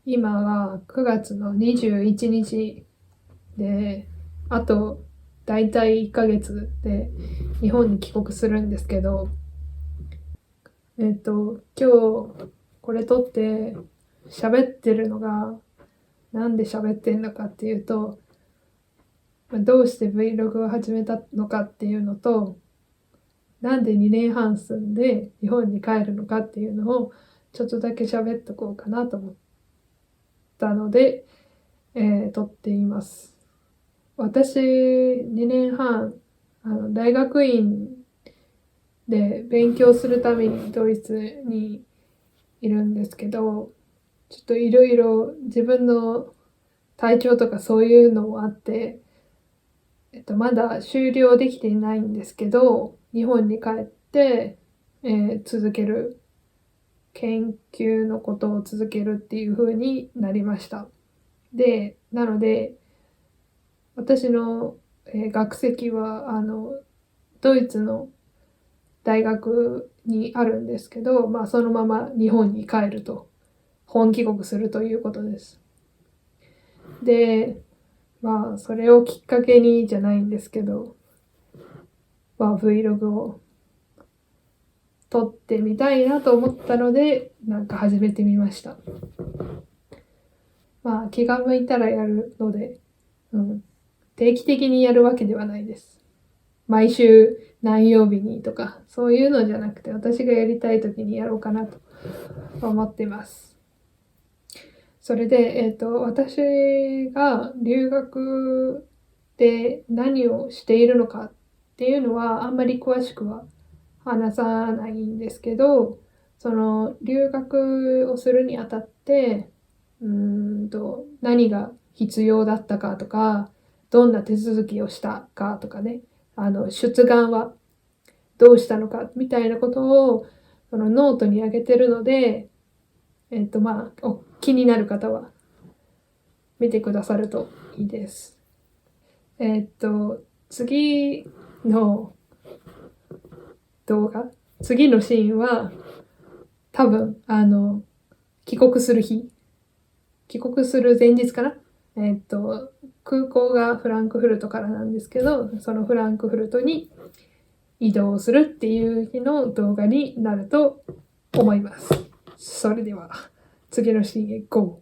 今は9月の21日で、あとだいたい1ヶ月で日本に帰国するんですけど、今日これ撮って喋ってるのが、なんで喋ってんのかっていうと、どうして Vlog を始めたのかっていうのと、なんで2年半住んで日本に帰るのかっていうのをちょっとだけ喋っとこうかなと思ったので、撮っています。私、2年半、大学院で勉強するためにドイツにいるんですけど、ちょっといろいろ自分の体調とかそういうのもあって、まだ終了できていないんですけど、日本に帰って、続ける、研究のことを続けるっていう風になりました。で、なので、私の、学籍は、ドイツの大学にあるんですけど、まあ、そのまま日本に帰ると、本帰国するということです。で、まあ、それをきっかけにじゃないんですけど、まあ、Vlog を撮ってみたいなと思ったので、なんか始めてみました。まあ、気が向いたらやるので、定期的にやるわけではないです。毎週何曜日にとか、そういうのじゃなくて、私がやりたい時にやろうかなと思っています。それで、私が留学で何をしているのかっていうのはあんまり詳しくは話さないんですけど、その留学をするにあたって、何が必要だったかとか、どんな手続きをしたかとかね、出願はどうしたのかみたいなことをそのノートに上げてるので、まあ、気になる方は見てくださるといいです。次の動画、次のシーンは多分、帰国する日、帰国する前日かな。空港がフランクフルトからなんですけど、そのフランクフルトに移動するっていう日の動画になると思います。それでは、次のシーンへ GO!